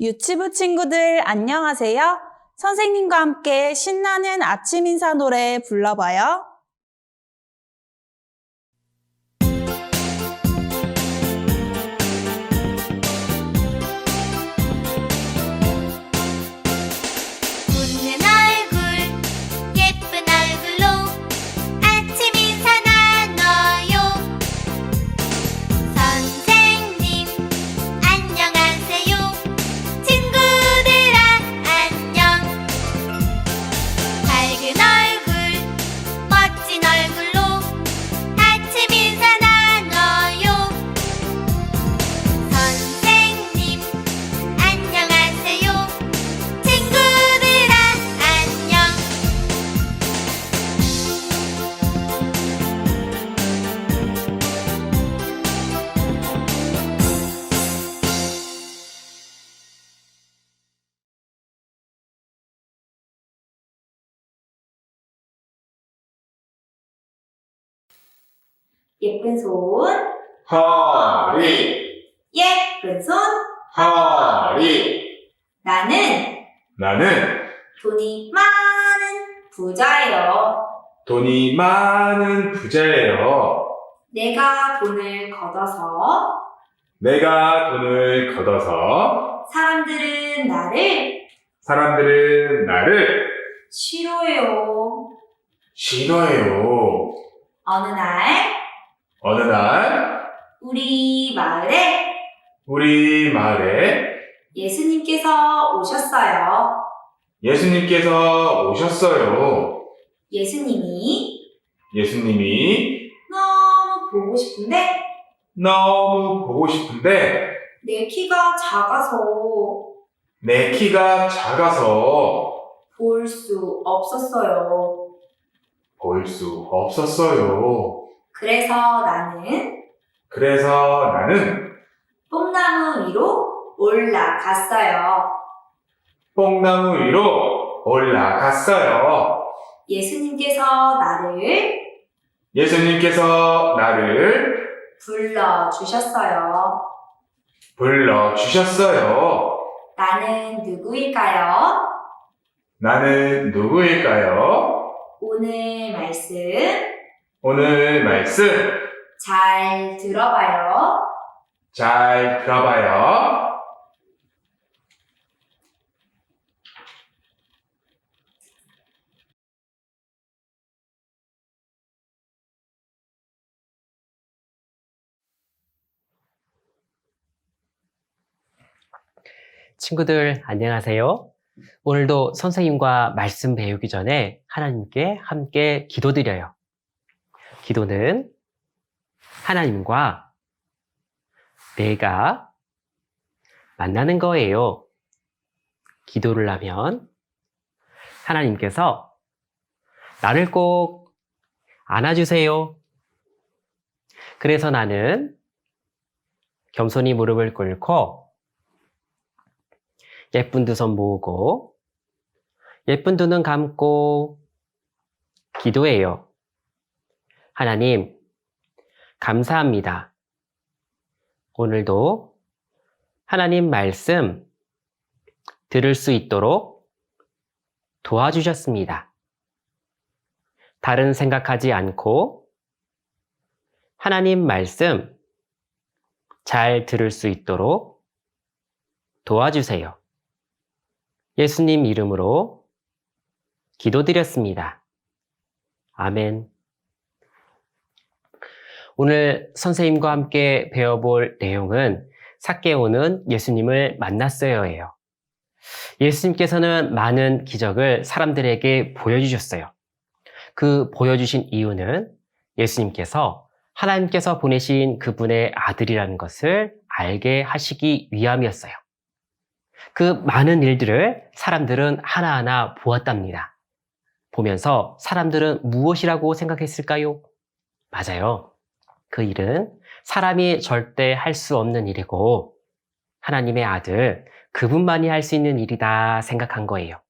유치부 친구들 안녕하세요. 선생님과 함께 신나는 아침 인사 노래 불러봐요. 웃는 얼굴 예쁜 얼굴로 아침 인사 나눠요. 선생님 안녕하세요. 친구들아 안녕. 밝은 얼굴 멋진 얼굴로 아침 인사 나눠요. 선생님 안녕하세요. 친구들아 안녕. 예쁜 손, 허리, 예쁜 손. 허리. 나는 돈이 많은 부자예요. 돈이 많은 부자예요. 내가 돈을 걷어서 내가 돈을 걷어서 사람들은 사람들은 나를 싫어해요. 싫어해요. 어느 날 어느 날 우리 마을에 예수님께서 오셨어요. 예수님께서 오셨어요. 예수님이 예수님이 너무 보고 싶은데 너무 보고 싶은데 내 키가 작아서 볼 수 없었어요. 볼 수 없었어요. 그래서 나는 뽕나무 위로 올라갔어요. 뽕나무 위로 올라갔어요. 예수님께서 나를 불러주셨어요. 불러주셨어요. 나는 누구일까요? 나는 누구일까요? 오늘 말씀 오늘 말씀 잘 들어봐요. 잘 들어봐요. 친구들 안녕하세요. 오늘도 선생님과 말씀 배우기 전에 하나님께 함께 기도드려요. 기도는 하나님과 내가 만나는 거예요. 기도를 하면 하나님께서 나를 꼭 안아주세요. 그래서 나는 겸손히 무릎을 꿇고 예쁜 두 손 모으고 예쁜 두 눈 감고 기도해요. 하나님, 감사합니다. 오늘도 하나님 말씀 들을 수 있도록 도와주셨습니다. 다른 생각하지 않고 하나님 말씀 잘 들을 수 있도록 도와주세요. 예수님 이름으로 기도드렸습니다. 아멘. 오늘 선생님과 함께 배워볼 내용은 삭개오는 예수님을 만났어요예요. 예수님께서는 많은 기적을 사람들에게 보여주셨어요. 그 보여주신 이유는 예수님께서 하나님께서 보내신 그분의 아들이라는 것을 알게 하시기 위함이었어요. 그 많은 일들을 사람들은 하나하나 보았답니다. 보면서 사람들은 무엇이라고 생각했을까요? 맞아요. 그 일은 사람이 절대 할 수 없는 일이고 하나님의 아들, 그분만이 할 수 있는 일이다 생각한 거예요.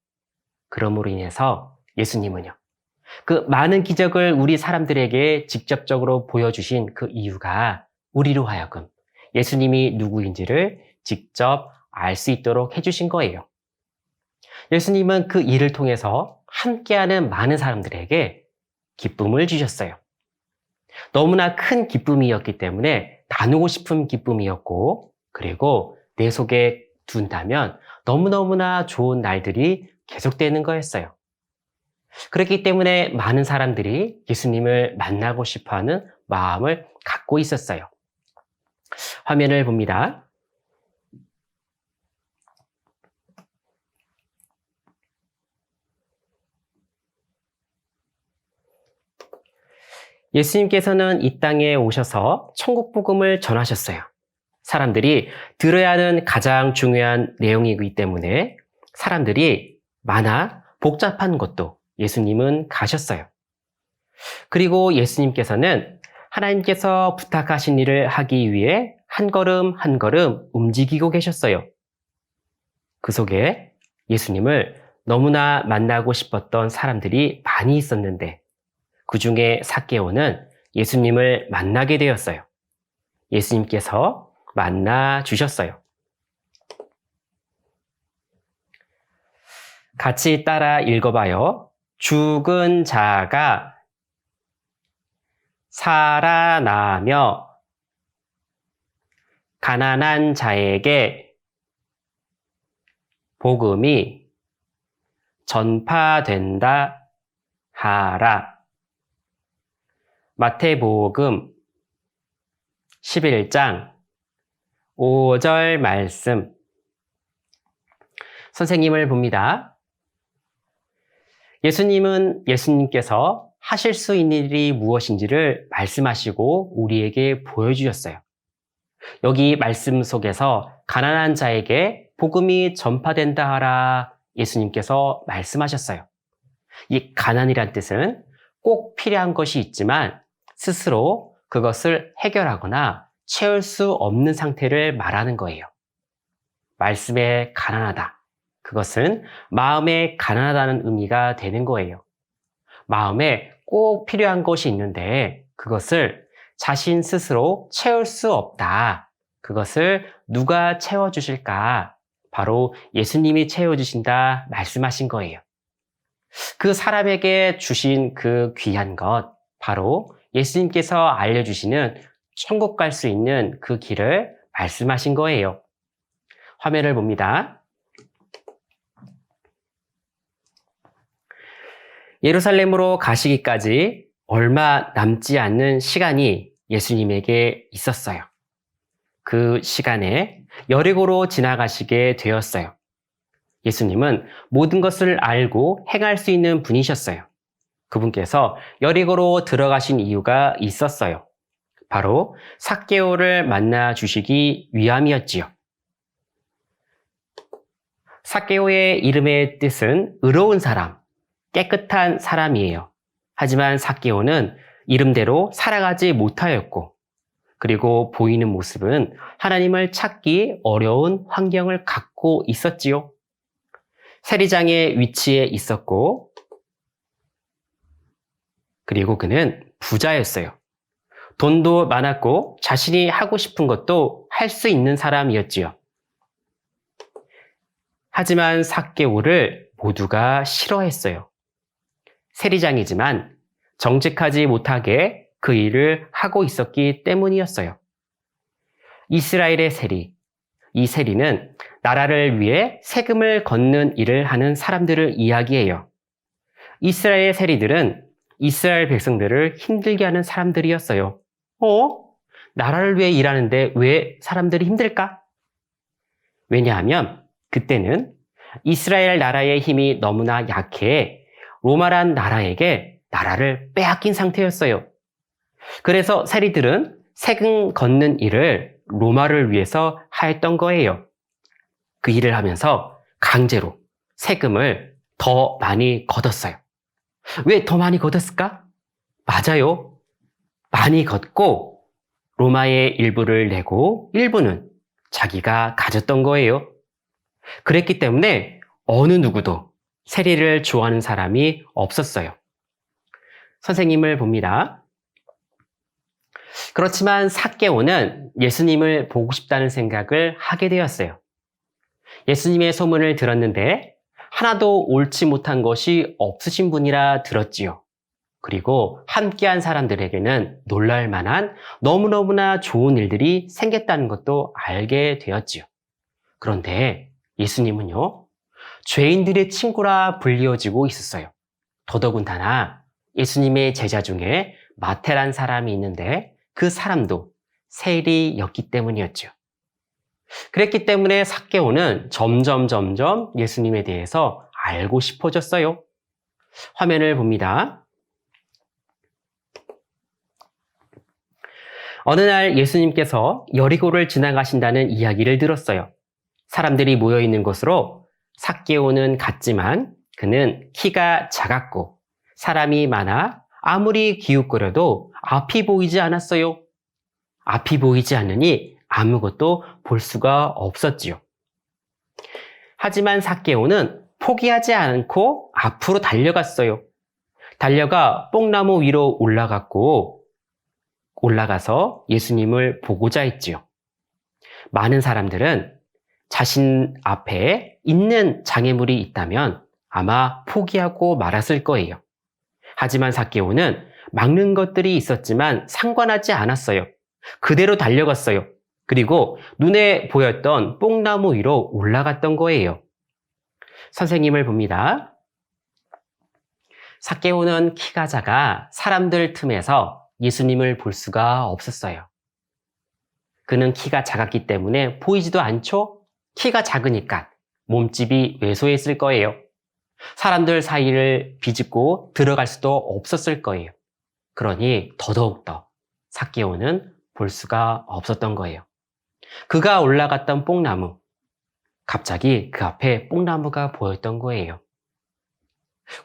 그러므로 인해서 예수님은요, 그 많은 기적을 우리 사람들에게 직접적으로 보여주신 그 이유가 우리로 하여금 예수님이 누구인지를 직접 알 수 있도록 해주신 거예요. 예수님은 그 일을 통해서 함께하는 많은 사람들에게 기쁨을 주셨어요. 너무나 큰 기쁨이었기 때문에 나누고 싶은 기쁨이었고, 그리고 내 속에 둔다면 너무너무나 좋은 날들이 계속되는 거였어요. 그렇기 때문에 많은 사람들이 예수님을 만나고 싶어하는 마음을 갖고 있었어요. 화면을 봅니다. 예수님께서는 이 땅에 오셔서 천국 복음을 전하셨어요. 사람들이 들어야 하는 가장 중요한 내용이기 때문에 사람들이 많아 복잡한 것도 예수님은 가셨어요. 그리고 예수님께서는 하나님께서 부탁하신 일을 하기 위해 한 걸음 한 걸음 움직이고 계셨어요. 그 속에 예수님을 너무나 만나고 싶었던 사람들이 많이 있었는데 그 중에 삭개오는 예수님을 만나게 되었어요. 예수님께서 만나 주셨어요. 같이 따라 읽어봐요. 죽은 자가 살아나며 가난한 자에게 복음이 전파된다 하라. 마태복음 11장 5절 말씀. 선생님을 봅니다. 예수님께서 하실 수 있는 일이 무엇인지를 말씀하시고 우리에게 보여주셨어요. 여기 말씀 속에서 가난한 자에게 복음이 전파된다 하라 예수님께서 말씀하셨어요. 이 가난이란 뜻은 꼭 필요한 것이 있지만 스스로 그것을 해결하거나 채울 수 없는 상태를 말하는 거예요. 말씀에 가난하다. 그것은 마음에 가난하다는 의미가 되는 거예요. 마음에 꼭 필요한 것이 있는데 그것을 자신 스스로 채울 수 없다. 그것을 누가 채워주실까? 바로 예수님이 채워주신다 말씀하신 거예요. 그 사람에게 주신 그 귀한 것, 바로 예수님께서 알려주시는 천국 갈 수 있는 그 길을 말씀하신 거예요. 화면을 봅니다. 예루살렘으로 가시기까지 얼마 남지 않는 시간이 예수님에게 있었어요. 그 시간에 여리고로 지나가시게 되었어요. 예수님은 모든 것을 알고 행할 수 있는 분이셨어요. 그분께서 여리고로 들어가신 이유가 있었어요. 바로 삭개오를 만나 주시기 위함이었지요. 삭개오의 이름의 뜻은 의로운 사람, 깨끗한 사람이에요. 하지만 삭개오는 이름대로 살아가지 못하였고, 그리고 보이는 모습은 하나님을 찾기 어려운 환경을 갖고 있었지요. 세리장의 위치에 있었고, 그리고 그는 부자였어요. 돈도 많았고 자신이 하고 싶은 것도 할 수 있는 사람이었지요. 하지만 삭개오를 모두가 싫어했어요. 세리장이지만 정직하지 못하게 그 일을 하고 있었기 때문이었어요. 이스라엘의 세리, 이 세리는 나라를 위해 세금을 걷는 일을 하는 사람들을 이야기해요. 이스라엘 세리들은 이스라엘 백성들을 힘들게 하는 사람들이었어요. 나라를 위해 일하는데 왜 사람들이 힘들까? 왜냐하면 그때는 이스라엘 나라의 힘이 너무나 약해 로마란 나라에게 나라를 빼앗긴 상태였어요. 그래서 세리들은 세금 걷는 일을 로마를 위해서 하였던 거예요. 그 일을 하면서 강제로 세금을 더 많이 걷었어요. 왜 더 많이 걷었을까? 맞아요. 많이 걷고 로마의 일부를 내고 일부는 자기가 가졌던 거예요. 그랬기 때문에 어느 누구도 세리를 좋아하는 사람이 없었어요. 선생님을 봅니다. 그렇지만 삭개오는 예수님을 보고 싶다는 생각을 하게 되었어요. 예수님의 소문을 들었는데 하나도 옳지 못한 것이 없으신 분이라 들었지요. 그리고 함께한 사람들에게는 놀랄 만한 너무너무나 좋은 일들이 생겼다는 것도 알게 되었지요. 그런데 예수님은요, 죄인들의 친구라 불리워지고 있었어요. 더더군다나 예수님의 제자 중에 마태란 사람이 있는데 그 사람도 세리였기 때문이었죠. 그랬기 때문에 삭개오는 점점 예수님에 대해서 알고 싶어졌어요. 화면을 봅니다. 어느 날 예수님께서 여리고를 지나가신다는 이야기를 들었어요. 사람들이 모여있는 곳으로 삭개오는 갔지만 그는 키가 작았고 사람이 많아 아무리 기웃거려도 앞이 보이지 않았어요. 앞이 보이지 않으니 아무것도 볼 수가 없었지요. 하지만 삭개오는 포기하지 않고 앞으로 달려갔어요. 달려가 뽕나무 위로 올라가서 예수님을 보고자 했지요. 많은 사람들은 자신 앞에 있는 장애물이 있다면 아마 포기하고 말았을 거예요. 하지만 삭개오는 막는 것들이 있었지만 상관하지 않았어요. 그대로 달려갔어요. 그리고 눈에 보였던 뽕나무 위로 올라갔던 거예요. 선생님을 봅니다. 삭개오는 키가 작아 사람들 틈에서 예수님을 볼 수가 없었어요. 그는 키가 작았기 때문에 보이지도 않죠? 키가 작으니까 몸집이 왜소했을 거예요. 사람들 사이를 비집고 들어갈 수도 없었을 거예요. 그러니 더더욱더 삭개오는 볼 수가 없었던 거예요. 그가 올라갔던 뽕나무, 갑자기 그 앞에 뽕나무가 보였던 거예요.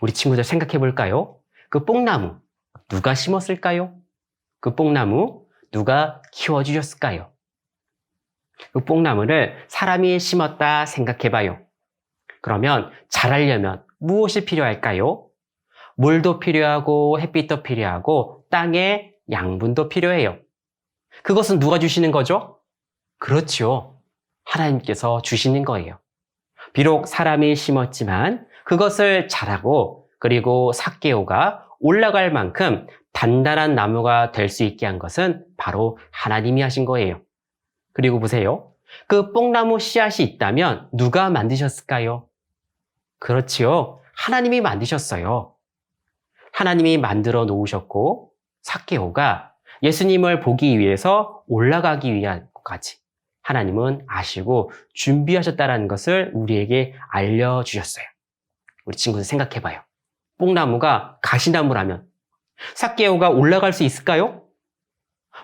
우리 친구들 생각해 볼까요? 그 뽕나무 누가 심었을까요? 그 뽕나무 누가 키워주셨을까요? 그 뽕나무를 사람이 심었다 생각해 봐요. 그러면 자라려면 무엇이 필요할까요? 물도 필요하고 햇빛도 필요하고 땅의 양분도 필요해요. 그것은 누가 주시는 거죠? 그렇죠. 하나님께서 주시는 거예요. 비록 사람이 심었지만 그것을 자라고 그리고 삭개오가 올라갈 만큼 단단한 나무가 될 수 있게 한 것은 바로 하나님이 하신 거예요. 그리고 보세요. 그 뽕나무 씨앗이 있다면 누가 만드셨을까요? 그렇지요. 하나님이 만드셨어요. 하나님이 만들어 놓으셨고 삭개오가 예수님을 보기 위해서 올라가기 위한까지 하나님은 아시고 준비하셨다는 것을 우리에게 알려주셨어요. 우리 친구들 생각해봐요. 뽕나무가 가시나무라면 삭개오가 올라갈 수 있을까요?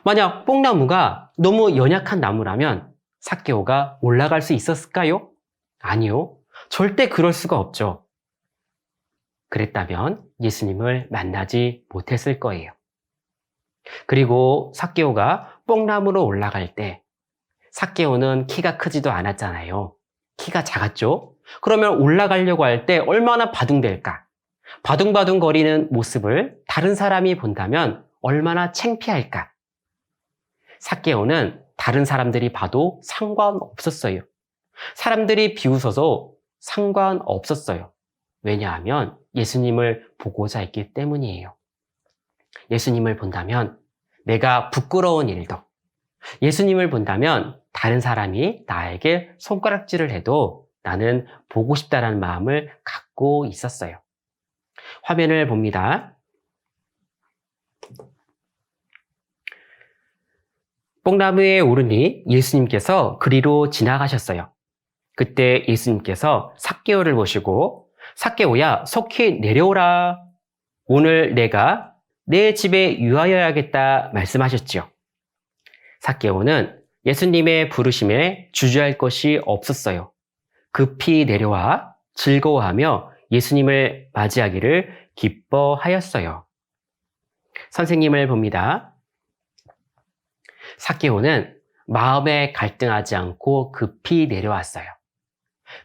만약 뽕나무가 너무 연약한 나무라면 삭개오가 올라갈 수 있었을까요? 아니요. 절대 그럴 수가 없죠. 그랬다면 예수님을 만나지 못했을 거예요. 그리고 삭개오가 뽕나무로 올라갈 때 삭개오는 키가 크지도 않았잖아요. 키가 작았죠? 그러면 올라가려고 할 때 얼마나 바둥될까? 바둥바둥 거리는 모습을 다른 사람이 본다면 얼마나 창피할까? 삭개오는 다른 사람들이 봐도 상관없었어요. 사람들이 비웃어도 상관없었어요. 왜냐하면 예수님을 보고자 했기 때문이에요. 예수님을 본다면 내가 부끄러운 일도, 예수님을 본다면 다른 사람이 나에게 손가락질을 해도 나는 보고 싶다는 마음을 갖고 있었어요. 화면을 봅니다. 뽕나무에 오르니 예수님께서 그리로 지나가셨어요. 그때 예수님께서 삭개오를 보시고 삭개오야 속히 내려오라. 오늘 내가 내 집에 유하여야겠다 말씀하셨지요. 삭개오는 예수님의 부르심에 주저할 것이 없었어요. 급히 내려와 즐거워하며 예수님을 맞이하기를 기뻐하였어요. 선생님을 봅니다. 삭개오는 마음에 갈등하지 않고 급히 내려왔어요.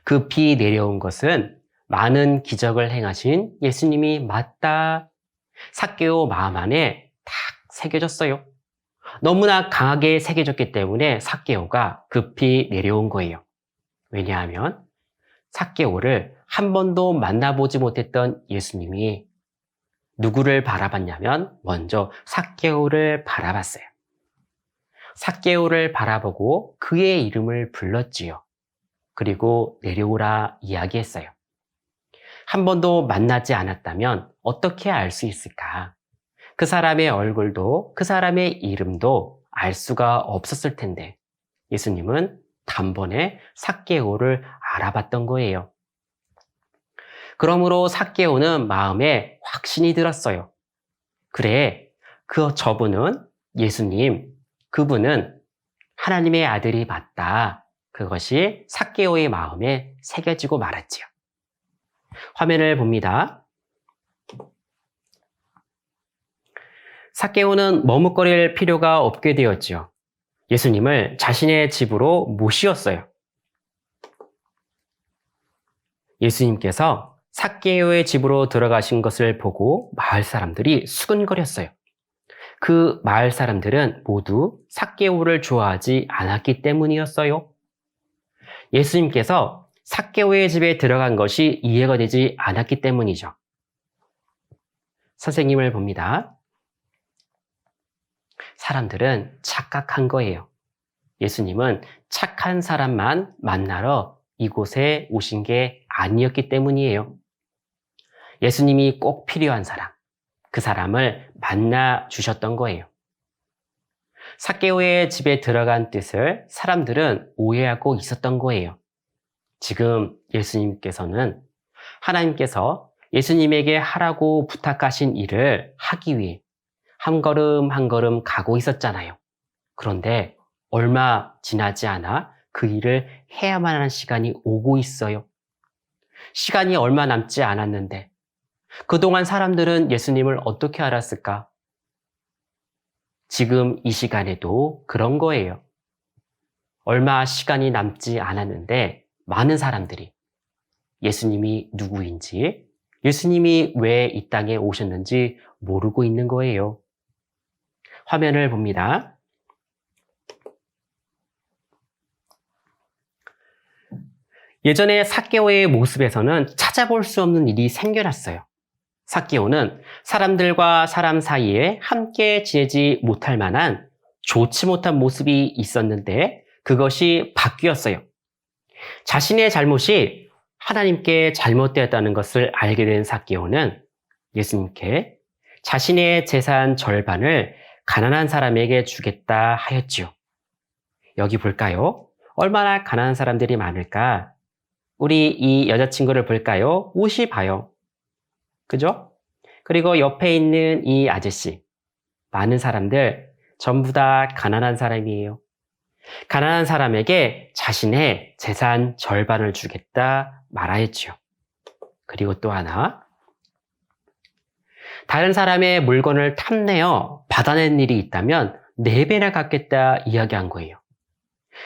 급히 내려온 것은 많은 기적을 행하신 예수님이 맞다. 삭개오 마음 안에 탁 새겨졌어요. 너무나 강하게 새겨졌기 때문에 삭개오가 급히 내려온 거예요. 왜냐하면 삭개오를 한 번도 만나보지 못했던 예수님이 누구를 바라봤냐면 먼저 삭개오를 바라봤어요. 삭개오를 바라보고 그의 이름을 불렀지요. 그리고 내려오라 이야기했어요. 한 번도 만나지 않았다면 어떻게 알 수 있을까? 그 사람의 얼굴도 그 사람의 이름도 알 수가 없었을 텐데 예수님은 단번에 삭개오를 알아봤던 거예요. 그러므로 삭개오는 마음에 확신이 들었어요. 그래, 저분은 예수님, 그분은 하나님의 아들이 맞다. 그것이 삭개오의 마음에 새겨지고 말았지요. 화면을 봅니다. 삭개오는 머뭇거릴 필요가 없게 되었지요. 예수님을 자신의 집으로 모시었어요. 예수님께서 삭개오의 집으로 들어가신 것을 보고 마을 사람들이 수근거렸어요. 그 마을 사람들은 모두 삭개오를 좋아하지 않았기 때문이었어요. 예수님께서 삭개오의 집에 들어간 것이 이해가 되지 않았기 때문이죠. 선생님을 봅니다. 사람들은 착각한 거예요. 예수님은 착한 사람만 만나러 이곳에 오신 게 아니었기 때문이에요. 예수님이 꼭 필요한 사람, 그 사람을 만나 주셨던 거예요. 삭개오의 집에 들어간 뜻을 사람들은 오해하고 있었던 거예요. 지금 예수님께서는 하나님께서 예수님에게 하라고 부탁하신 일을 하기 위해 한 걸음 한 걸음 가고 있었잖아요. 그런데 얼마 지나지 않아 그 일을 해야만 하는 시간이 오고 있어요. 시간이 얼마 남지 않았는데 그동안 사람들은 예수님을 어떻게 알았을까? 지금 이 시간에도 그런 거예요. 얼마 시간이 남지 않았는데 많은 사람들이 예수님이 누구인지, 예수님이 왜 이 땅에 오셨는지 모르고 있는 거예요. 화면을 봅니다. 예전에 삭개오의 모습에서는 찾아볼 수 없는 일이 생겨났어요. 삭개오는 사람들과 사람 사이에 함께 지내지 못할 만한 좋지 못한 모습이 있었는데 그것이 바뀌었어요. 자신의 잘못이 하나님께 잘못되었다는 것을 알게 된 삭개오는 예수님께 자신의 재산 절반을 가난한 사람에게 주겠다 하였지요. 여기 볼까요? 얼마나 가난한 사람들이 많을까? 우리 이 여자친구를 볼까요? 옷이 봐요. 그죠? 그리고 옆에 있는 이 아저씨. 많은 사람들 전부 다 가난한 사람이에요. 가난한 사람에게 자신의 재산 절반을 주겠다 말하였지요. 그리고 또 하나. 다른 사람의 물건을 탐내어 받아낸 일이 있다면 4배나 갚겠다 이야기한 거예요.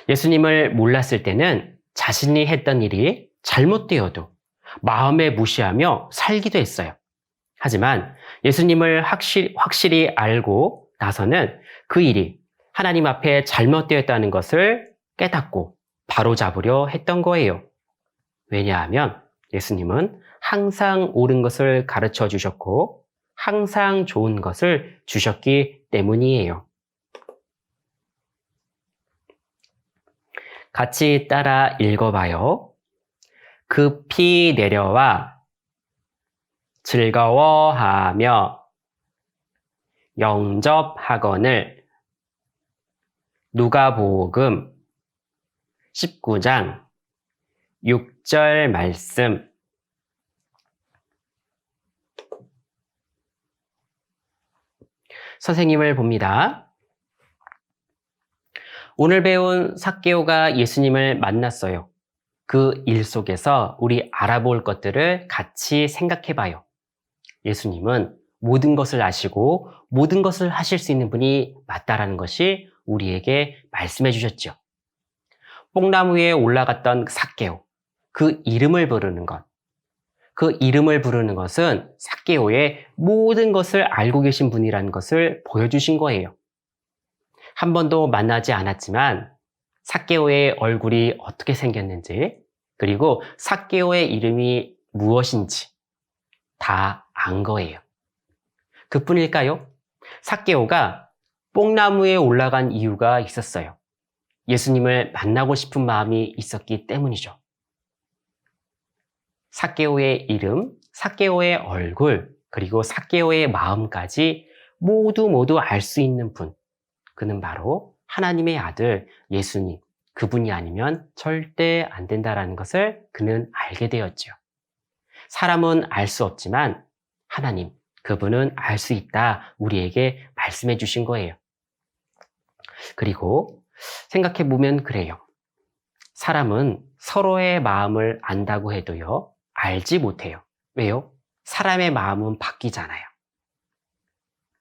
예수님을 몰랐을 때는 자신이 했던 일이 잘못되어도 마음에 무시하며 살기도 했어요. 하지만 예수님을 확실히 알고 나서는 그 일이 하나님 앞에 잘못되었다는 것을 깨닫고 바로잡으려 했던 거예요. 왜냐하면 예수님은 항상 옳은 것을 가르쳐 주셨고 항상 좋은 것을 주셨기 때문이에요. 같이 따라 읽어봐요. 급히 내려와 즐거워하며 영접하거늘. 누가복음 19장 6절 말씀. 선생님을 봅니다. 오늘 배운 삭개오가 예수님을 만났어요. 그 일 속에서 우리 알아볼 것들을 같이 생각해 봐요. 예수님은 모든 것을 아시고 모든 것을 하실 수 있는 분이 맞다라는 것이 우리에게 말씀해 주셨죠. 뽕나무 위에 올라갔던 삭개오, 그 이름을 부르는 것. 그 이름을 부르는 것은 삭개오의 모든 것을 알고 계신 분이라는 것을 보여주신 거예요. 한 번도 만나지 않았지만 삭개오의 얼굴이 어떻게 생겼는지, 그리고 삭개오의 이름이 무엇인지 다 안 거예요. 그뿐일까요? 삭개오가 뽕나무에 올라간 이유가 있었어요. 예수님을 만나고 싶은 마음이 있었기 때문이죠. 삭개오의 이름, 삭개오의 얼굴, 그리고 삭개오의 마음까지 모두 알 수 있는 분. 그는 바로 하나님의 아들 예수님. 그분이 아니면 절대 안 된다라는 것을 그는 알게 되었죠. 사람은 알 수 없지만 하나님, 그분은 알 수 있다. 우리에게 말씀해 주신 거예요. 그리고 생각해 보면 그래요. 사람은 서로의 마음을 안다고 해도요, 알지 못해요. 왜요? 사람의 마음은 바뀌잖아요.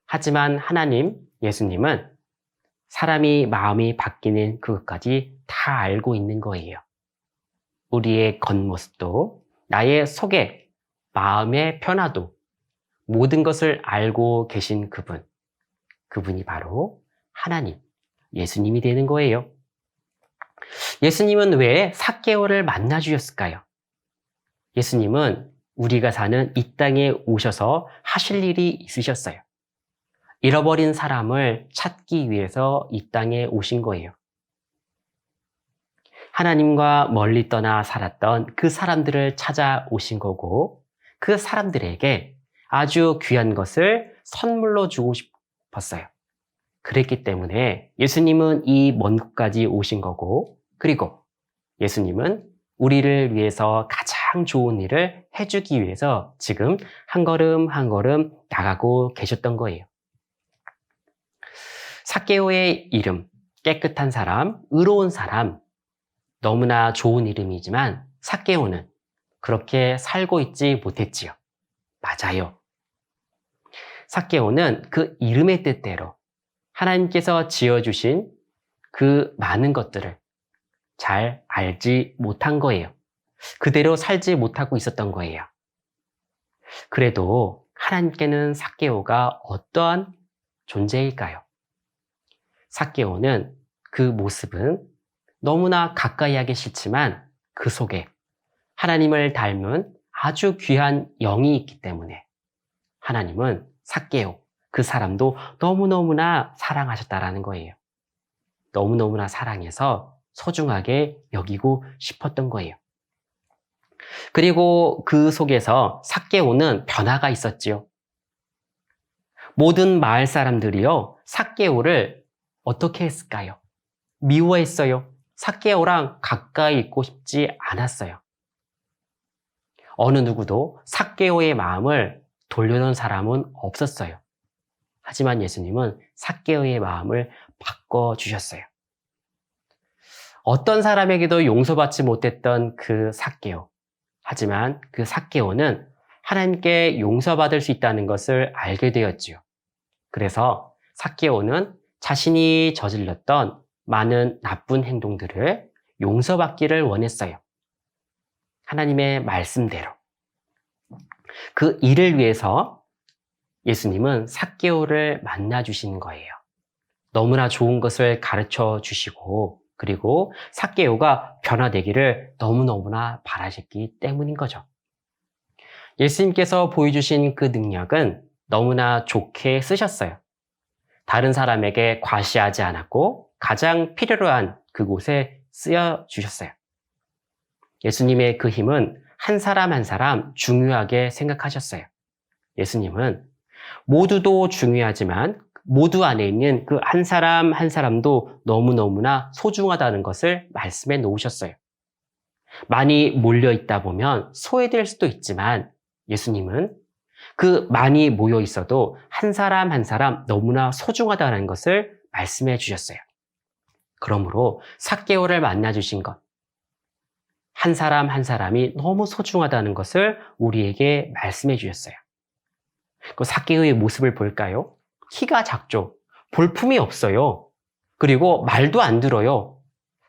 하지만 하나님, 예수님은 사람이 마음이 바뀌는 그것까지 다 알고 있는 거예요. 우리의 겉모습도, 나의 속에, 마음의 변화도 모든 것을 알고 계신 그분. 그분이 바로 하나님, 예수님이 되는 거예요. 예수님은 왜 삭개오를 만나 주셨을까요? 예수님은 우리가 사는 이 땅에 오셔서 하실 일이 있으셨어요. 잃어버린 사람을 찾기 위해서 이 땅에 오신 거예요. 하나님과 멀리 떠나 살았던 그 사람들을 찾아오신 거고, 그 사람들에게 아주 귀한 것을 선물로 주고 싶었어요. 그랬기 때문에 예수님은 이 먼 곳까지 오신 거고, 그리고 예수님은 우리를 위해서 가장 좋은 일을 해주기 위해서 지금 한 걸음 한 걸음 나가고 계셨던 거예요. 삭개오의 이름, 깨끗한 사람, 의로운 사람, 너무나 좋은 이름이지만 삭개오는 그렇게 살고 있지 못했지요. 맞아요. 삭개오는 그 이름의 뜻대로 하나님께서 지어주신 그 많은 것들을 잘 알지 못한 거예요. 그대로 살지 못하고 있었던 거예요. 그래도 하나님께는 삭개오가 어떠한 존재일까요? 삭개오는 그 모습은 너무나 가까이 하기 싫지만 그 속에 하나님을 닮은 아주 귀한 영이 있기 때문에 하나님은 삭개오, 그 사람도 너무너무나 사랑하셨다라는 거예요. 너무너무나 사랑해서 소중하게 여기고 싶었던 거예요. 그리고 그 속에서 삭개오는 변화가 있었지요. 모든 마을 사람들이요, 삭개오를 어떻게 했을까요? 미워했어요. 삭개오랑 가까이 있고 싶지 않았어요. 어느 누구도 삭개오의 마음을 돌려놓은 사람은 없었어요. 하지만 예수님은 삭개오의 마음을 바꿔주셨어요. 어떤 사람에게도 용서받지 못했던 그 삭개오. 하지만 그 삭개오는 하나님께 용서받을 수 있다는 것을 알게 되었지요. 그래서 삭개오는 자신이 저질렀던 많은 나쁜 행동들을 용서받기를 원했어요. 하나님의 말씀대로. 그 일을 위해서 예수님은 삭개오를 만나 주시는 거예요. 너무나 좋은 것을 가르쳐 주시고, 그리고 삭개오가 변화되기를 너무너무나 바라셨기 때문인 거죠. 예수님께서 보여주신 그 능력은 너무나 좋게 쓰셨어요. 다른 사람에게 과시하지 않았고 가장 필요로 한 그곳에 쓰여주셨어요. 예수님의 그 힘은 한 사람 한 사람 중요하게 생각하셨어요. 예수님은 모두도 중요하지만 모두 안에 있는 그 한 사람 한 사람도 너무너무나 소중하다는 것을 말씀해 놓으셨어요. 많이 몰려 있다 보면 소외될 수도 있지만 예수님은 그 많이 모여 있어도 한 사람 한 사람 너무나 소중하다는 것을 말씀해 주셨어요. 그러므로 삭개오를 만나 주신 것, 한 사람 한 사람이 너무 소중하다는 것을 우리에게 말씀해 주셨어요. 그 삭개오의 모습을 볼까요? 키가 작죠. 볼품이 없어요. 그리고 말도 안 들어요.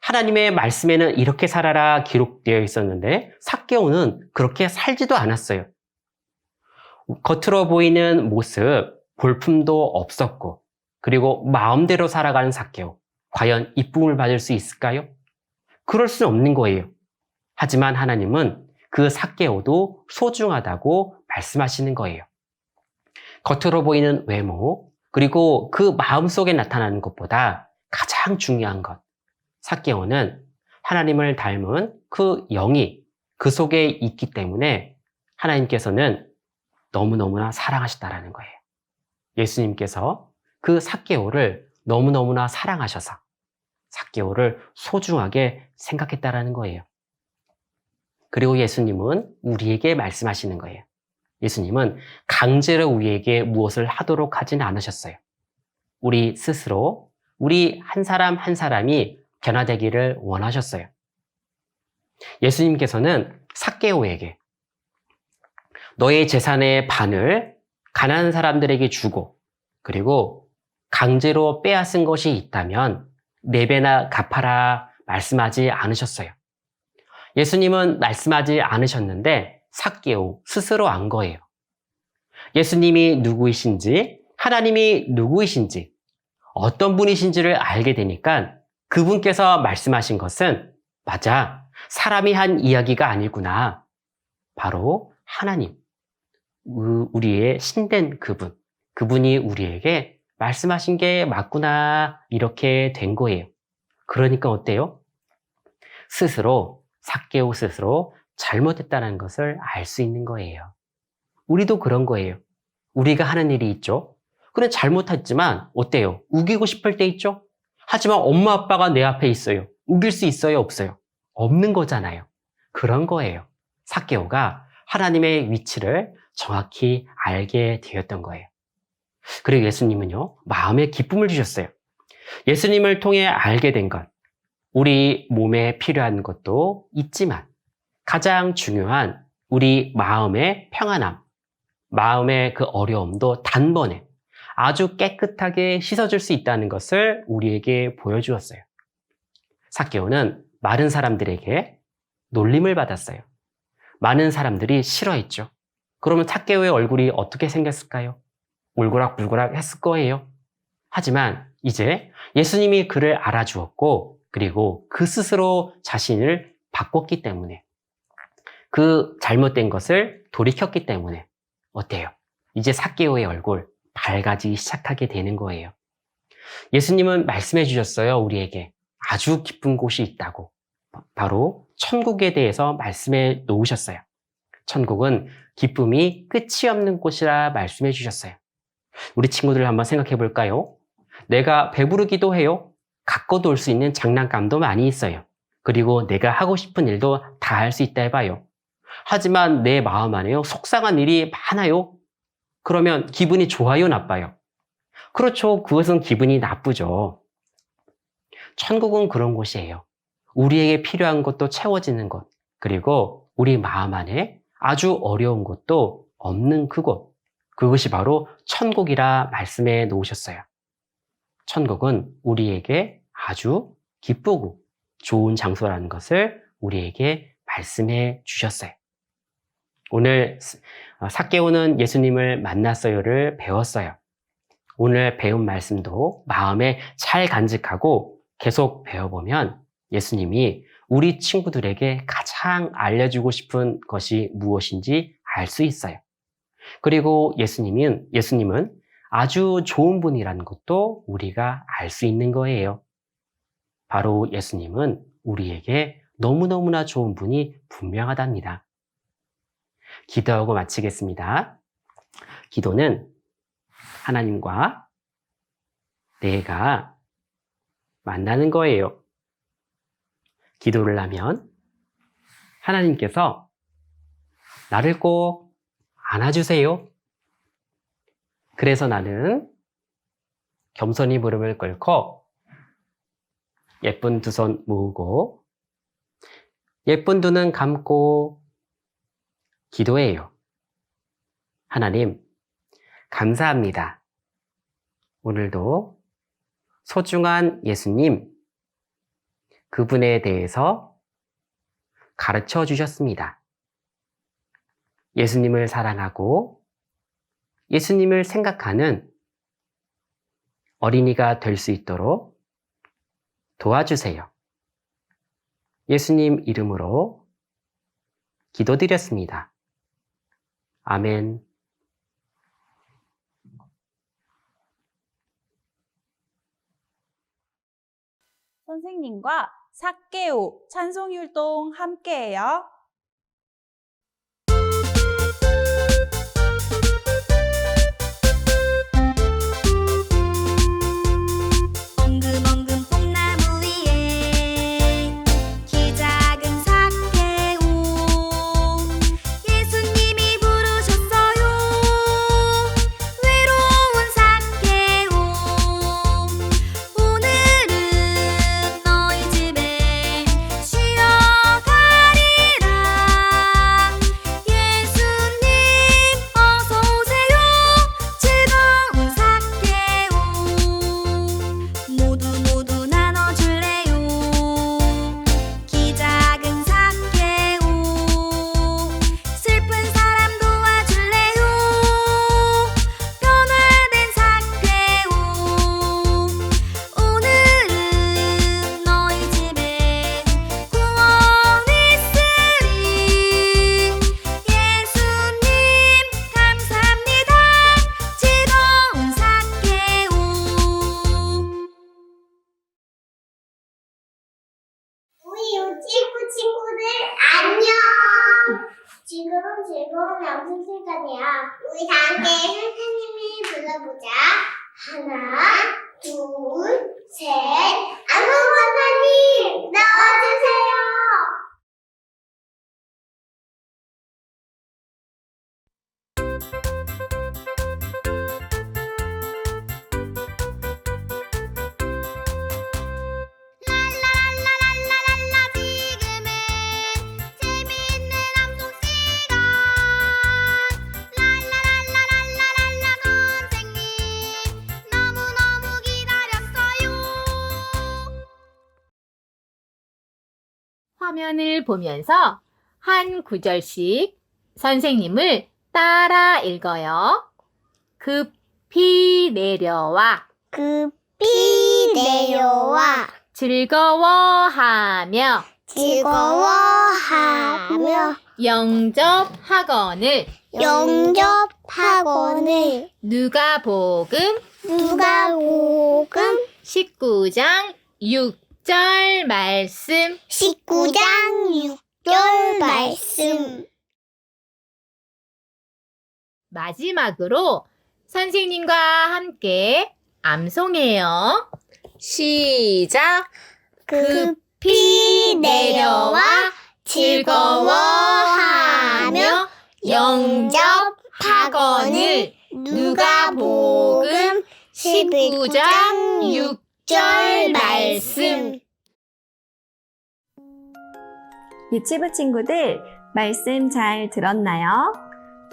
하나님의 말씀에는 이렇게 살아라 기록되어 있었는데 삭개오는 그렇게 살지도 않았어요. 겉으로 보이는 모습, 볼품도 없었고, 그리고 마음대로 살아가는 삭개오. 과연 이쁨을 받을 수 있을까요? 그럴 수는 없는 거예요. 하지만 하나님은 그 삭개오도 소중하다고 말씀하시는 거예요. 겉으로 보이는 외모, 그리고 그 마음속에 나타나는 것보다 가장 중요한 것, 삭개오는 하나님을 닮은 그 영이 그 속에 있기 때문에 하나님께서는 너무너무나 사랑하셨다라는 거예요. 예수님께서 그 삭개오를 너무너무나 사랑하셔서 삭개오를 소중하게 생각했다라는 거예요. 그리고 예수님은 우리에게 말씀하시는 거예요. 예수님은 강제로 우리에게 무엇을 하도록 하지는 않으셨어요. 우리 스스로, 우리 한 사람 한 사람이 변화되기를 원하셨어요. 예수님께서는 삭개오에게 너의 재산의 반을 가난한 사람들에게 주고, 그리고 강제로 빼앗은 것이 있다면 4배나 갚아라 말씀하지 않으셨어요. 예수님은 말씀하지 않으셨는데 삭개오 스스로 안 거예요. 예수님이 누구이신지, 하나님이 누구이신지, 어떤 분이신지를 알게 되니까 그분께서 말씀하신 것은 맞아, 사람이 한 이야기가 아니구나. 바로 하나님, 우리의 신된 그분이 우리에게 말씀하신 게 맞구나, 이렇게 된 거예요. 그러니까 어때요? 삭개오 스스로 잘못했다는 것을 알 수 있는 거예요. 우리도 그런 거예요. 우리가 하는 일이 있죠. 그래, 잘못했지만 어때요? 우기고 싶을 때 있죠? 하지만 엄마 아빠가 내 앞에 있어요. 우길 수 있어요, 없어요? 없는 거잖아요. 그런 거예요. 삭개오가 하나님의 위치를 정확히 알게 되었던 거예요. 그리고 예수님은요, 마음에 기쁨을 주셨어요. 예수님을 통해 알게 된 것, 우리 몸에 필요한 것도 있지만 가장 중요한 우리 마음의 평안함, 마음의 그 어려움도 단번에 아주 깨끗하게 씻어줄 수 있다는 것을 우리에게 보여주었어요. 삭개오는 많은 사람들에게 놀림을 받았어요. 많은 사람들이 싫어했죠. 그러면 삭개오의 얼굴이 어떻게 생겼을까요? 울고락불고락 했을 거예요. 하지만 이제 예수님이 그를 알아주었고, 그리고 그 스스로 자신을 바꿨기 때문에, 그 잘못된 것을 돌이켰기 때문에 어때요? 이제 삭개오의 얼굴 밝아지기 시작하게 되는 거예요. 예수님은 말씀해 주셨어요. 우리에게 아주 깊은 곳이 있다고. 바로 천국에 대해서 말씀해 놓으셨어요. 천국은 기쁨이 끝이 없는 곳이라 말씀해 주셨어요. 우리 친구들 한번 생각해 볼까요? 내가 배부르기도 해요. 갖고도 올 수 있는 장난감도 많이 있어요. 그리고 내가 하고 싶은 일도 다 할 수 있다 해봐요. 하지만 내 마음 안에요, 속상한 일이 많아요. 그러면 기분이 좋아요, 나빠요? 그렇죠. 그것은 기분이 나쁘죠. 천국은 그런 곳이에요. 우리에게 필요한 것도 채워지는 곳, 그리고 우리 마음 안에 아주 어려운 것도 없는 그곳, 그것이 바로 천국이라 말씀해 놓으셨어요. 천국은 우리에게 아주 기쁘고 좋은 장소라는 것을 우리에게 말씀해 주셨어요. 오늘 삭개오는 예수님을 만났어요를 배웠어요. 오늘 배운 말씀도 마음에 잘 간직하고 계속 배워보면 예수님이 우리 친구들에게 가장 알려주고 싶은 것이 무엇인지 알 수 있어요. 그리고 예수님은 아주 좋은 분이라는 것도 우리가 알 수 있는 거예요. 바로 예수님은 우리에게 너무너무나 좋은 분이 분명하답니다. 기도하고 마치겠습니다. 기도는 하나님과 내가 만나는 거예요. 기도를 하면 하나님께서 나를 꼭 안아주세요. 그래서 나는 겸손히 무릎을 꿇고 예쁜 두 손 모으고 예쁜 두 눈 감고 기도해요. 하나님, 감사합니다. 오늘도 소중한 예수님, 그분에 대해서 가르쳐 주셨습니다. 예수님을 사랑하고 예수님을 생각하는 어린이가 될 수 있도록 도와주세요. 예수님 이름으로 기도드렸습니다. 아멘. 선생님과 삭개오 찬송율동 함께해요. 엉금엉금 뽕나무 위에 키 작은 삭개오 예수님이 부르셨어요. 외로운 삭개오 오늘은 너희 집에 쉬어 가리라. 예수님 어서 오세요. 즐거운 삭개오 모두 나눠줄래요. 키 작은 삭개오 슬픈 사람 도와줄래요. 변화된 삭개오 오늘은 너희 집에 구원 있으리. 예수님 감사합니다. 즐거운 삭개오. 우리 유치부 친구들 안녕. 지금은 즐거운 양성 시간이야. 우리 다 함께 선생님이 불러보자. 하나, 둘, 셋. 안녕 선생님 나와주세요. 랄라랄라랄라랄라 지금은 재미있는 암송 시간. 랄라랄라랄라랄라 선생님 너무너무 기다렸어요. 화면을 보면서 한 구절씩 선생님을 따라 읽어요. 급히 내려와 급히 내려와 즐거워하며 즐거워하며 영접학원을 영접학원을 누가복음 누가복음 19장 6절 말씀 19장 6절 말씀. 마지막으로 선생님과 함께 암송해요. 시작! 급히 내려와 즐거워하며 영접학원을 누가복음 19장 6절 말씀. 유치부 친구들, 말씀 잘 들었나요?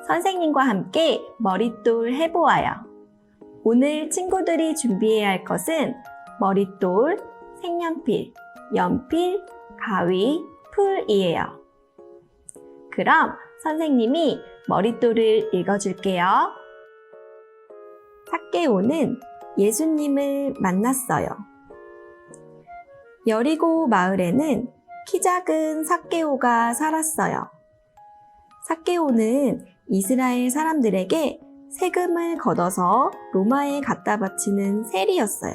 선생님과 함께 머릿돌 해보아요. 오늘 친구들이 준비해야 할 것은 머릿돌, 색연필, 연필, 가위, 풀이에요. 그럼 선생님이 머릿돌을 읽어줄게요. 삭개오는 예수님을 만났어요. 여리고 마을에는 키 작은 삭개오가 살았어요. 삭개오는 이스라엘 사람들에게 세금을 걷어서 로마에 갖다 바치는 세리였어요.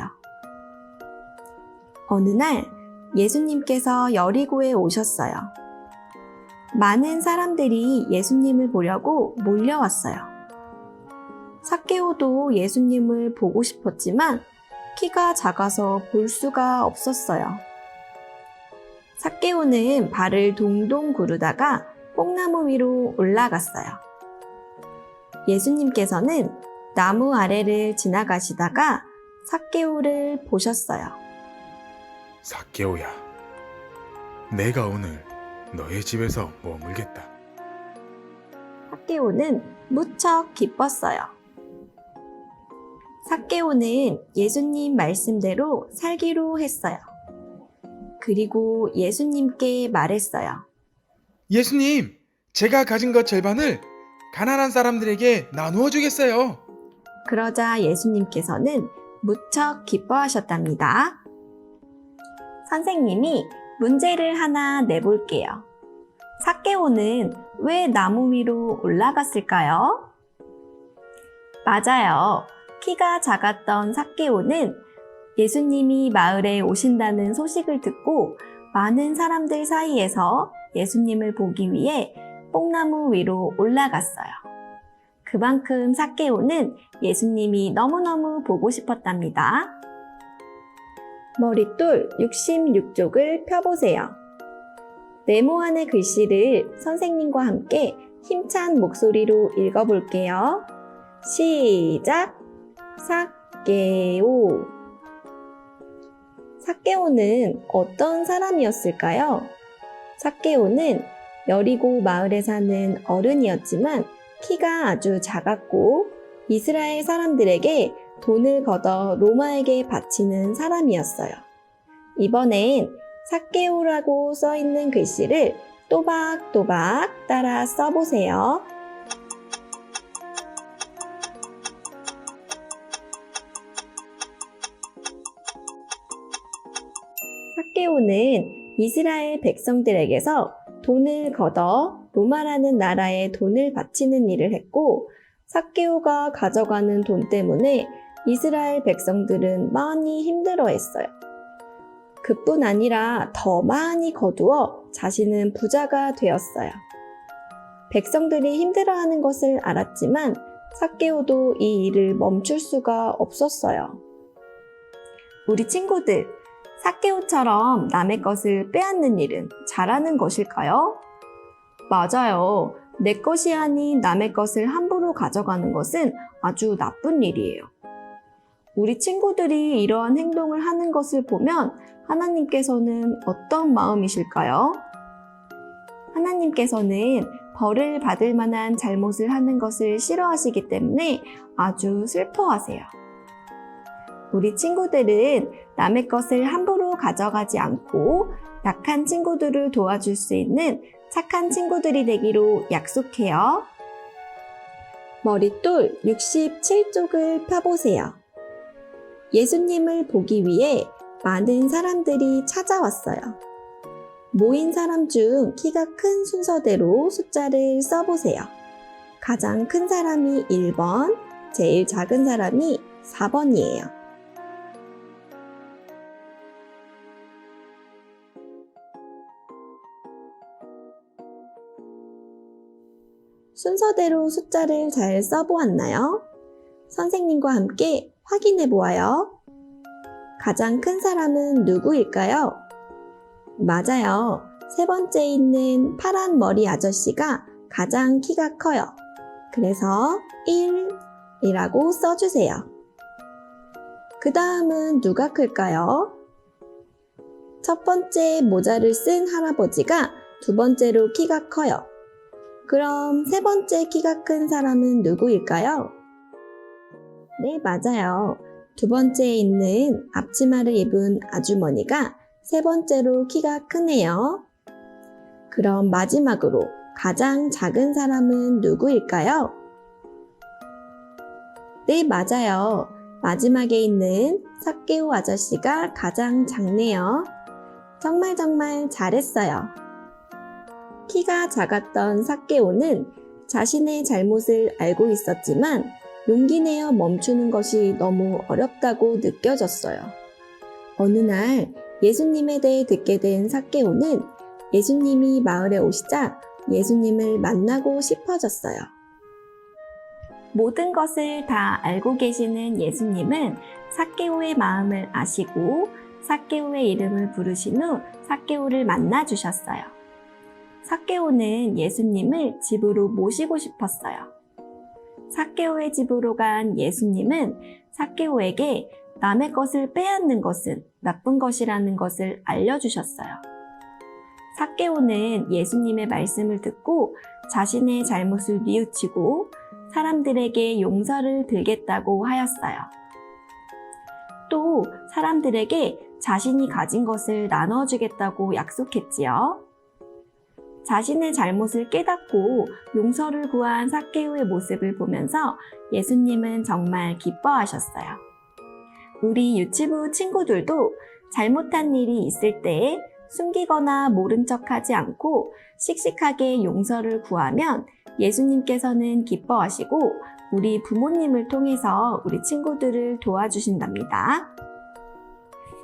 어느 날 예수님께서 여리고에 오셨어요. 많은 사람들이 예수님을 보려고 몰려왔어요. 삭개오도 예수님을 보고 싶었지만 키가 작아서 볼 수가 없었어요. 삭개오는 발을 동동 구르다가 뽕나무 위로 올라갔어요. 예수님께서는 나무 아래를 지나가시다가 삭개오를 보셨어요. 삭개오야, 내가 오늘 너의 집에서 머물겠다. 삭개오는 무척 기뻤어요. 삭개오는 예수님 말씀대로 살기로 했어요. 그리고 예수님께 말했어요. 예수님, 제가 가진 것 절반을 가난한 사람들에게 나누어 주겠어요. 그러자 예수님께서는 무척 기뻐하셨답니다. 선생님이 문제를 하나 내볼게요. 삭개오는 왜 나무 위로 올라갔을까요? 맞아요. 키가 작았던 삭개오는 예수님이 마을에 오신다는 소식을 듣고 많은 사람들 사이에서 예수님을 보기 위해 뽕나무 위로 올라갔어요. 그만큼 삭개오는 예수님이 너무너무 보고 싶었답니다. 머릿돌 66쪽을 펴보세요. 네모안의 글씨를 선생님과 함께 힘찬 목소리로 읽어볼게요. 시작! 삭개오. 삭개오는 어떤 사람이었을까요? 삭개오는 여리고 마을에 사는 어른이었지만 키가 아주 작았고 이스라엘 사람들에게 돈을 걷어 로마에게 바치는 사람이었어요. 이번엔 삭개오라고 써있는 글씨를 또박또박 따라 써보세요. 삭개오는 이스라엘 백성들에게서 돈을 걷어 로마라는 나라에 돈을 바치는 일을 했고 삭개오가 가져가는 돈 때문에 이스라엘 백성들은 많이 힘들어했어요. 그뿐 아니라 더 많이 거두어 자신은 부자가 되었어요. 백성들이 힘들어하는 것을 알았지만 삭개오도 이 일을 멈출 수가 없었어요. 우리 친구들, 삭개오처럼 남의 것을 빼앗는 일은 잘하는 것일까요? 맞아요. 내 것이 아닌 남의 것을 함부로 가져가는 것은 아주 나쁜 일이에요. 우리 친구들이 이러한 행동을 하는 것을 보면 하나님께서는 어떤 마음이실까요? 하나님께서는 벌을 받을 만한 잘못을 하는 것을 싫어하시기 때문에 아주 슬퍼하세요. 우리 친구들은 남의 것을 함부로 가져가지 않고 약한 친구들을 도와줄 수 있는 착한 친구들이 되기로 약속해요. 머릿돌 67쪽을 펴보세요. 예수님을 보기 위해 많은 사람들이 찾아왔어요. 모인 사람 중 키가 큰 순서대로 숫자를 써보세요. 가장 큰 사람이 1번, 제일 작은 사람이 4번이에요. 순서대로 숫자를 잘 써보았나요? 선생님과 함께 확인해 보아요. 가장 큰 사람은 누구일까요? 맞아요. 세 번째에 있는 파란 머리 아저씨가 가장 키가 커요. 그래서 1이라고 써주세요. 그 다음은 누가 클까요? 첫 번째 모자를 쓴 할아버지가 두 번째로 키가 커요. 그럼 세 번째 키가 큰 사람은 누구일까요? 네, 맞아요. 두 번째에 있는 앞치마를 입은 아주머니가 세 번째로 키가 크네요. 그럼 마지막으로 가장 작은 사람은 누구일까요? 네, 맞아요. 마지막에 있는 삭개오 아저씨가 가장 작네요. 정말 잘했어요. 키가 작았던 삭개오는 자신의 잘못을 알고 있었지만 용기 내어 멈추는 것이 너무 어렵다고 느껴졌어요. 어느 날 예수님에 대해 듣게 된 삭개오는 예수님이 마을에 오시자 예수님을 만나고 싶어졌어요. 모든 것을 다 알고 계시는 예수님은 삭개오의 마음을 아시고 삭개오의 이름을 부르신 후 삭개오를 만나 주셨어요. 삭개오는 예수님을 집으로 모시고 싶었어요. 삭개오의 집으로 간 예수님은 삭개오에게 남의 것을 빼앗는 것은 나쁜 것이라는 것을 알려주셨어요. 삭개오는 예수님의 말씀을 듣고 자신의 잘못을 뉘우치고 사람들에게 용서를 빌겠다고 하였어요. 또 사람들에게 자신이 가진 것을 나눠주겠다고 약속했지요. 자신의 잘못을 깨닫고 용서를 구한 삭개오의 모습을 보면서 예수님은 정말 기뻐하셨어요. 우리 유치부 친구들도 잘못한 일이 있을 때 숨기거나 모른 척하지 않고 씩씩하게 용서를 구하면 예수님께서는 기뻐하시고 우리 부모님을 통해서 우리 친구들을 도와주신답니다.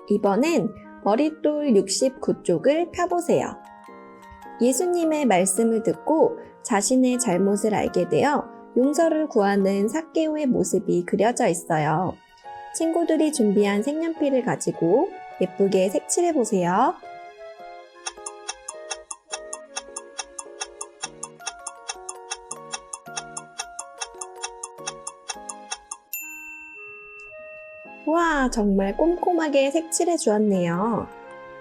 이번엔 머릿돌 69쪽을 펴보세요. 예수님의 말씀을 듣고 자신의 잘못을 알게 되어 용서를 구하는 삭개오의 모습이 그려져 있어요. 친구들이 준비한 색연필을 가지고 예쁘게 색칠해 보세요. 와, 정말 꼼꼼하게 색칠해 주었네요.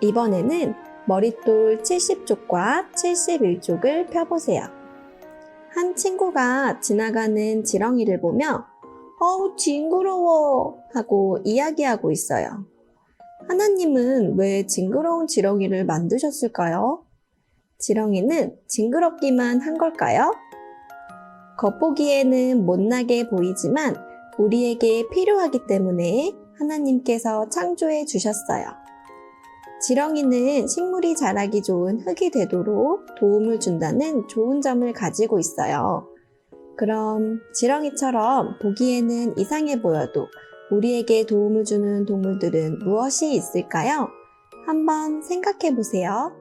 이번에는 머릿돌 70쪽과 71쪽을 펴보세요. 한 친구가 지나가는 지렁이를 보며 어우, 징그러워 하고 이야기하고 있어요. 하나님은 왜 징그러운 지렁이를 만드셨을까요? 지렁이는 징그럽기만 한 걸까요? 겉보기에는 못나게 보이지만 우리에게 필요하기 때문에 하나님께서 창조해 주셨어요. 지렁이는 식물이 자라기 좋은 흙이 되도록 도움을 준다는 좋은 점을 가지고 있어요. 그럼 지렁이처럼 보기에는 이상해 보여도 우리에게 도움을 주는 동물들은 무엇이 있을까요? 한번 생각해 보세요.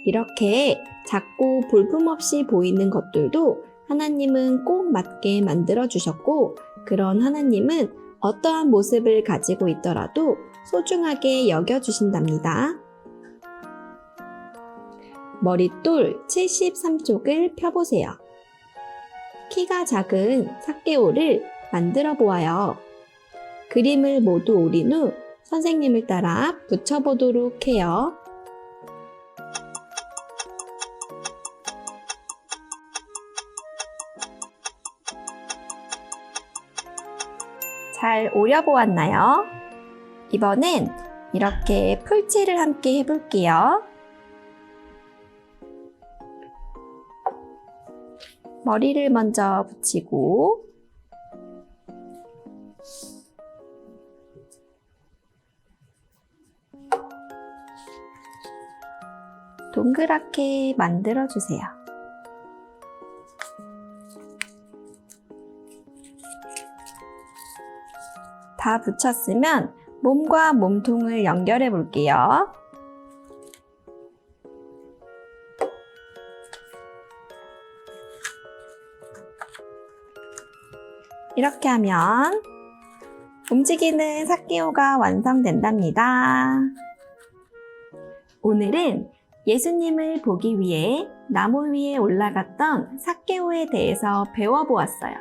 이렇게 작고 볼품없이 보이는 것들도 하나님은 꼭 맞게 만들어 주셨고, 그런 하나님은 어떠한 모습을 가지고 있더라도 소중하게 여겨주신답니다. 머릿돌 73쪽을 펴보세요. 키가 작은 삭개오를 만들어 보아요. 그림을 모두 오린 후 선생님을 따라 붙여보도록 해요. 잘 오려보았나요? 이번엔 이렇게 풀칠을 함께 해볼게요. 머리를 먼저 붙이고 동그랗게 만들어주세요. 다 붙였으면 몸과 몸통을 연결해 볼게요. 이렇게 하면 움직이는 삭개오가 완성된답니다. 오늘은 예수님을 보기 위해 나무 위에 올라갔던 삭개오에 대해서 배워보았어요.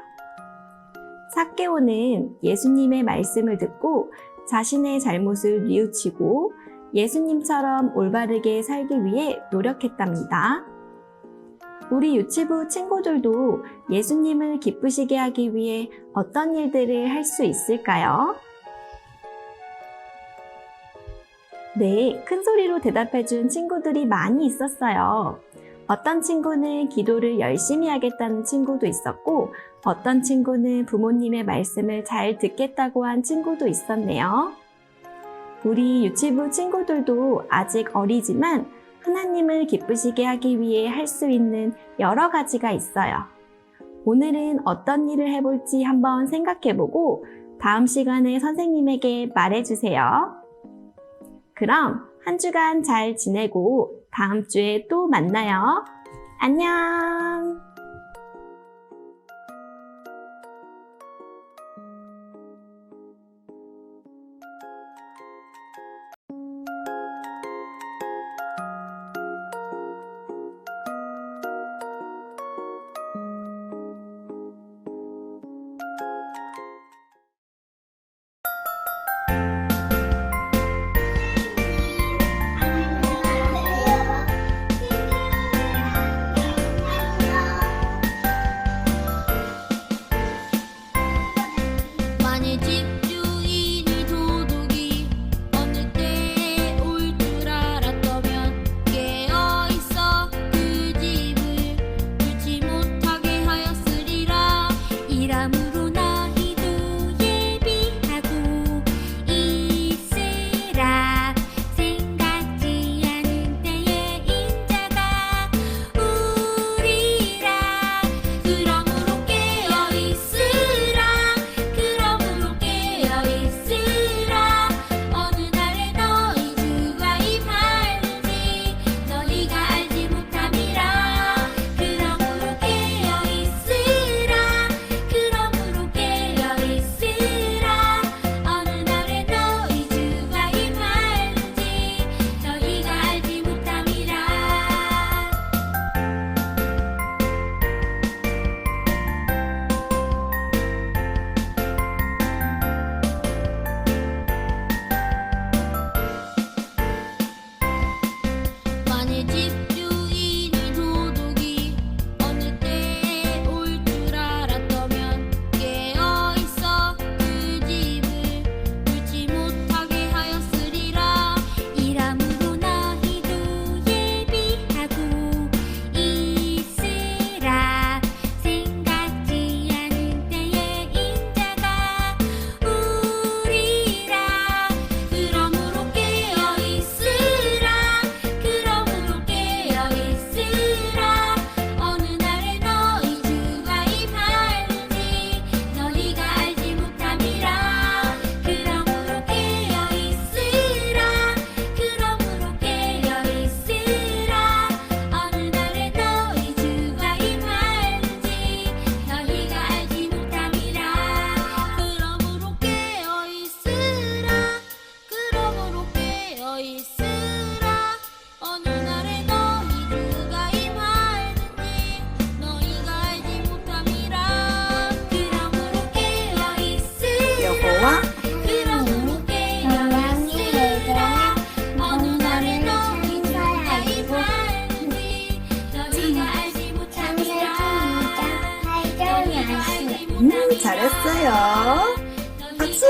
삭개오는 예수님의 말씀을 듣고 자신의 잘못을 뉘우치고 예수님처럼 올바르게 살기 위해 노력했답니다. 우리 유치부 친구들도 예수님을 기쁘시게 하기 위해 어떤 일들을 할 수 있을까요? 네, 큰 소리로 대답해준 친구들이 많이 있었어요. 어떤 친구는 기도를 열심히 하겠다는 친구도 있었고, 어떤 친구는 부모님의 말씀을 잘 듣겠다고 한 친구도 있었네요. 우리 유치부 친구들도 아직 어리지만 하나님을 기쁘시게 하기 위해 할 수 있는 여러 가지가 있어요. 오늘은 어떤 일을 해볼지 한번 생각해보고 다음 시간에 선생님에게 말해주세요. 그럼 한 주간 잘 지내고 다음 주에 또 만나요. 안녕! 잘했어요. 박수!